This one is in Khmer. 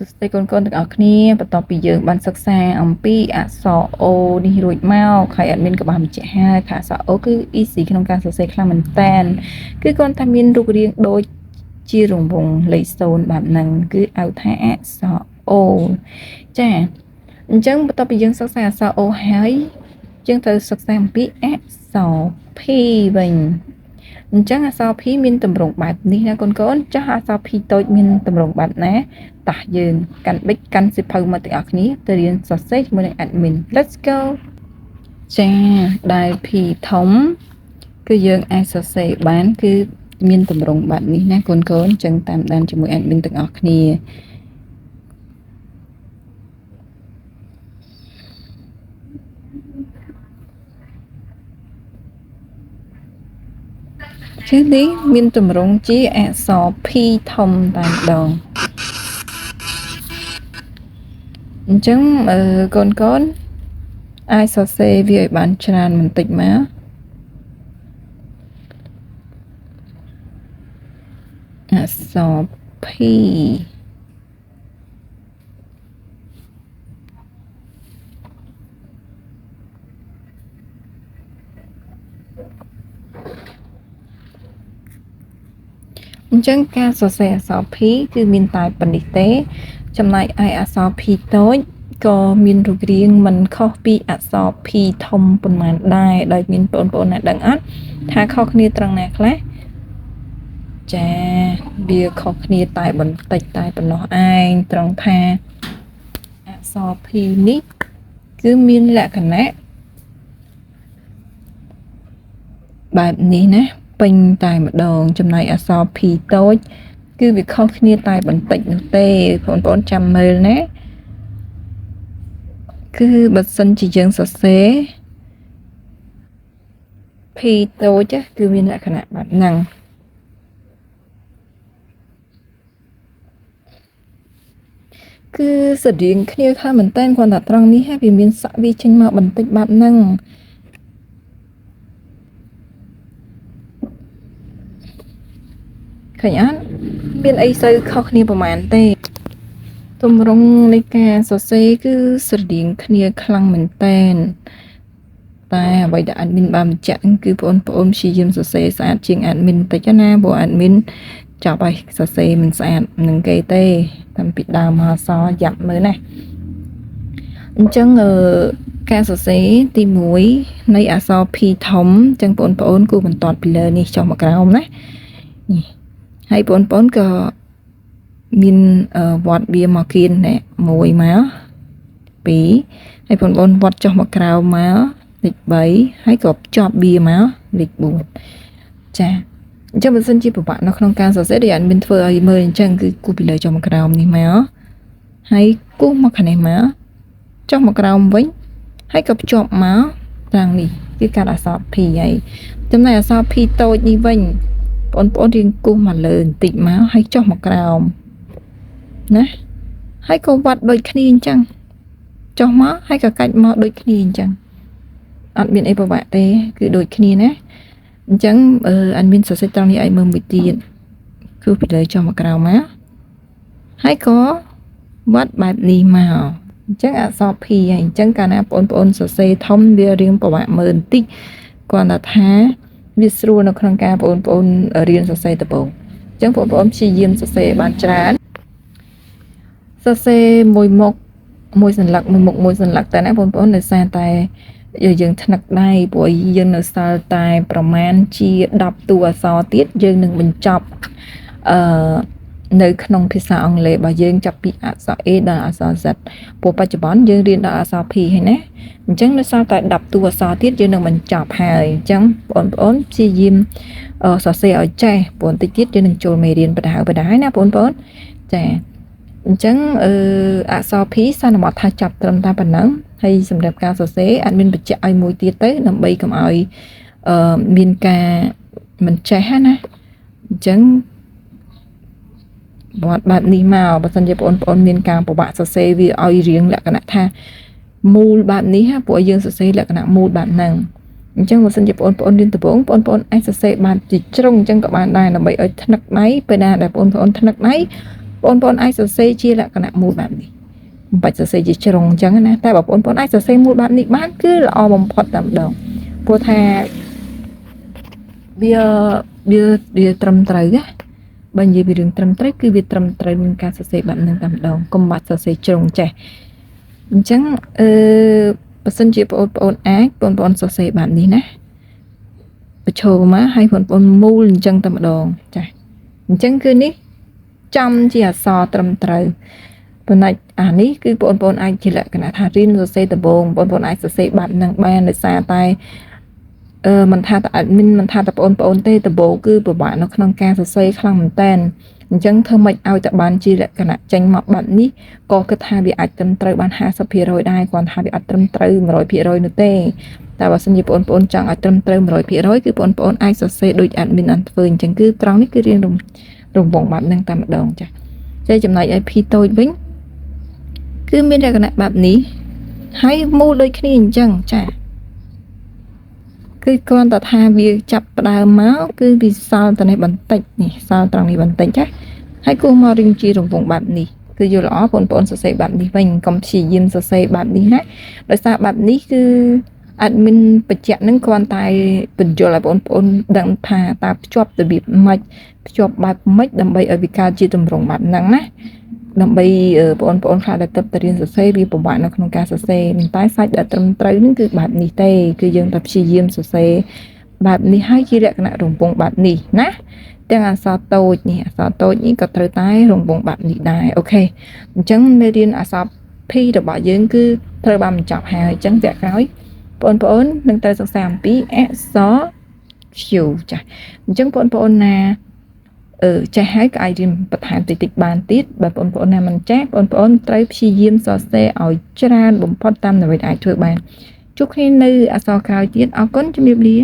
ស្ដីកូនទាំងអស់គ្នាបន្ទាប់ពីយើងបានសិក្សាអំពីអក្សរ O នេះរួចមកហើយadminក៏បានបញ្ជាក់ហើយថាអក្សរ O គឺ easy ក្នុងការសរសេរខ្លាំងមែនតើគឺគ្រាន់តែមានរូបរាងដូចជារង្វង់លេខ0បែបហ្នឹងគឺហៅថាអក្សរ O ចាអញ្ចឹងបន្ទាប់ពីយើងសិក្សាអក្សរ O ហើយយើងត្រូវសិក្សាអំពីអក្សរ P វិញអញ្ចឹងអក្សរ P មានទម្រង់បែបនេះណាកូនចាស់អក្សរ P តូចមានទម្រង់បែបណាតោះយើងកាន់ប៊ិចកាន់សិភៅមកទាំងអស់គ្នាទៅរៀនសរសេរជាមួយនឹង admin let's go ចាដែល P ធំគឺយើងអាចសរសេរបានគឺមានទម្រង់បែបនេះណាកូនអញ្ចឹងតាមដានជាមួយ admin ទាំងអស់គ្នាជានេះមានទម្រង់ជាអក្សរ P ធំតែម្ដងអញ្ចឹងកូនអាចសរសេរវាឲ្យបានច្រើនបន្តិចមកអក្សរ P អញ្ចឹងការសរសេរអក្សរ P គឺមានតែប៉ុណ្្នេះទេចំណែកឯអក្សរ P តូចក៏មានរូបរាងមិនខុសពីអក្សរ P ធំប៉ុន្មានដែរដោយមានបងប្អូនណាដឹងអត់ថាខុសគ្នាត្រង់ណាខ្លះចាវាខុសគ្នាតែបន្តិចតែប៉ុណ្ណោះឯងត្រង់ថាអក្សរ P នេះគឺមានលក្ខណៈបែបនេះណាពេញតែម្ដងចំណែកអក្សរ P តូចគឺវាខុសគ្នាតែបន្តិចនោះទេបងប្អូនចាំមើលណាគឺបើសិនជាយើងសរសេរ P តូចគឺមានលក្ខណៈបែបហ្នឹងគឺស្រដៀងគ្នាខ្លាំងមែនតើគ្រាន់តែត្រង់នេះហើយវាមានសក់វាចេញមកបន្តិចបែបហ្នឹងឃើញអត់មានអីសូវខុសគ្នាប្រហែលទេទម្រង់នៃការសរសេរគឺស្រដៀងគ្នាខ្លាំងមែនតើតែអ្វីដែល admin បានបញ្ជាក់គឺបងប្អូនព្យាយាមសរសេរស្អាតជាង admin តិចណាព្រោះ admin ចាប់ឲ្យសរសេរមិនស្អាតនឹងគេទេតាំងពីដើមមកសយ៉ាប់មើលណាអញ្ចឹងការសរសេរទី1នៃអក្សរ P ធំអញ្ចឹងបងប្អូនគូបន្ទាត់ពីលើនេះចុះមកក្រោមណានេះហើយបងប្អូនក៏មានវត្តវាមកគៀននេះ1មក2ហើយបងប្អូនវត្តចុះមកក្រោមមកលេខ3ហើយក៏ភ្ជាប់វាមកលេខ4ចាអញ្ចឹងបើសិនជាពិបាកនៅក្នុងការសរសេរដែលadminធ្វើឲ្យមើលអញ្ចឹងគឺគូពីលើចុះមកក្រោមនេះមកហើយគូសមកខាងនេះមកចុះមកក្រោមវិញហើយក៏ភ្ជាប់មកត្រង់នេះគឺកាត់អក្សរ P ហើយចំណែកអក្សរ P តូចនេះវិញបងប្អូនរៀងគូសមកលើបន្តិចមកហើយចុះមកក្រោមណាហើយក៏វត្តដូចគ្នាអញ្ចឹងចុះមកហើយក៏កាច់មកដូចគ្នាអញ្ចឹងអត់មានអីពិបាកទេគឺដូចគ្នាណាអញ្ចឹងadminសរសេរត្រង់នេះឲ្យមើលមួយទៀតគឺពីលើចុះមកក្រោមមកហើយក៏វត្តបែបនេះមកអញ្ចឹងអក្សរ P ហើយអញ្ចឹងកាលណាបងប្អូនសរសេរធំវារៀងពិបាកមើលបន្តិចគ្រាន់តែថាវាស្រួលនៅក្នុងការបងប្អូនរៀនសរសេរដំបូងអញ្ចឹងបងប្អូនព្យាយាមសរសេរបានច្រើនសរសេរមួយមុខមួយសន្លឹកមួយមុខមួយសន្លឹកតែណាបងប្អូនដោយសារតែយើងថ្នឹកដៃព្រោះយើងនៅសល់តែប្រមាណជា10តួអក្សរទៀតយើងនឹងបញ្ចប់នៅក្នុងភាសាអង់គ្លេសរបស់យើងចាប់ពីអក្សរ A ដល់អក្សរ Z ព្រោះបច្ចុប្បន្នយើងរៀនដល់អក្សរ P ហើយណាអញ្ចឹងនៅសល់តែ10តួអក្សរទៀតយើងនឹងបញ្ចប់ហើយអញ្ចឹងបងប្អូនព្យាយាមសរសេរឲ្យចេះព្រោះបន្តិចទៀតយើងនឹងចូលមេរៀនបដៅហើយណាបងប្អូនចាអញ្ចឹងអក្សរ P សន្មតថាចាប់ត្រឹមតែប៉ុណ្ណឹងហើយសម្រាប់ការសរសេរadminបញ្ជាក់ឲ្យមួយទៀតទៅដើម្បីកុំឲ្យមានការមិនចេះណាអញ្ចឹងវត្តបែបនេះមកបើសិនជាបងប្អូនមានការពិបាកសរសេរវាឲ្យរៀងលក្ខណៈថាមូលបែបនេះព្រោះយើងសរសេរលក្ខណៈមូលបែបហ្នឹងអញ្ចឹងបើសិនជាបងប្អូនរៀនដំបូងបងប្អូនអាចសរសេរបានជាជ្រុងអញ្ចឹងក៏បានដែរដើម្បីឲ្យថ្នឹកដៃពេលណាដែលបងប្អូនថ្នឹកដៃ បងប្អូនអាចសរសេរជាលក្ខណៈមូលបែបនេះមិនបាច់សរសេរជាជ្រុងអញ្ចឹងណាតែបងប្អូនអាចសរសេរមូលបែបនេះបានគឺល្អបំផុតតែម្ដងព្រោះថាវាត្រឹមត្រូវណាបើនិយាយពីរឿងត្រឹមត្រូវគឺវាត្រឹមត្រូវនឹងការសរសេរបែបហ្នឹងតែម្ដងកុំបាច់សរសេរជ្រុងចេះអញ្ចឹងបើសិនជាបងប្អូនអាចបងប្អូនសរសេរបែបនេះណាបញ្ចូលមកឲ្យបងប្អូនមូលអញ្ចឹងតែម្ដងចាអញ្ចឹងគឺនេះចំជាអក្សរត្រឹមត្រូវប៉ុន្តែអានេះគឺបងប្អូនអាចជាលក្ខណៈថារៀនសរសេរដំបូងបងប្អូនអាចសរសេរបែបហ្នឹងបានដោយសារតែមិនថាតែadminមិនថាតែបងប្អូនទេដំបូងគឺពិបាកនៅក្នុងការសរសេរខ្លាំងមែនតើអញ្ចឹងធ្វើម៉េចឲ្យតែបានជាលក្ខណៈចេញមកបែបនេះក៏គិតថាវាអាចត្រឹមត្រូវបាន 50% ដែរគ្រាន់ថាវាអត់ត្រឹមត្រូវ 100% នោះទេតែបើសិនជាបងប្អូនចង់ឲ្យត្រឹមត្រូវ 100% គឺបងប្អូនអាចសរសេរដូច admin អត់ធ្វើអញ្ចឹងគឺត្រង់នេះគឺរៀងរង្វង់បែបហ្នឹងតែម្ដងចា៎ចំណែកឲ្យ P តូចវិញគឺមានលក្ខណៈបែបនេះហើយមូលដូចគ្នាអញ្ចឹងចា៎គឺគ្រាន់តែថាវាចាប់ផ្ដើមមកគឺវាសល់តែនេះបន្តិចនេះសល់ត្រង់នេះបន្តិចចាហើយគោះមករៀងជារង្វង់បែបនេះគឺយល់ល្អបងប្អូនសរសេរបែបនេះវិញកុំព្យាយាមសរសេរបែបនេះណាដោយសារបែបនេះគឺ admin បញ្ជាក់នឹងគ្រាន់តែបញ្យល់ឲ្យបងប្អូនដឹងថាតើភ្ជាប់របៀបម៉េចភ្ជាប់បែបម៉េចដើម្បីឲ្យវាកើតជាទម្រង់បែបហ្នឹងណាដើម្បីបងប្អូនខ្លះដែលទៅរៀនសរសេរវាពិបាកនៅក្នុងការសរសេរតែសាច់ដែលត្រឹមត្រូវនឹងគឺបែបនេះទេគឺយើងតែព្យាយាមសរសេរបែបនេះហើយជាលក្ខណៈរង្វង់បែបនេះណាទាំងអក្សរតូចនេះក៏ត្រូវតែរង្វង់បែបនេះដែរអូខេអញ្ចឹងមេរៀនអក្សរ P របស់យើងគឺត្រូវបានបញ្ចប់ហើយអញ្ចឹងវគ្គក្រោយបងប្អូននឹងត្រូវសិក្សាអំពីអក្សរ Q ចា៎អញ្ចឹងបងប្អូនណាចេះហើយក៏អាចរៀនបន្ថែមតិចបានទៀតបើបងប្អូនណាមិនចេះបងប្អូនត្រូវព្យាយាមសរសេរឲ្យច្រើនបំផុតតាមអ្វីដែលអាចធ្វើបានជួបគ្នានៅអក្សរក្រោយទៀតអរគុណជំរាបលា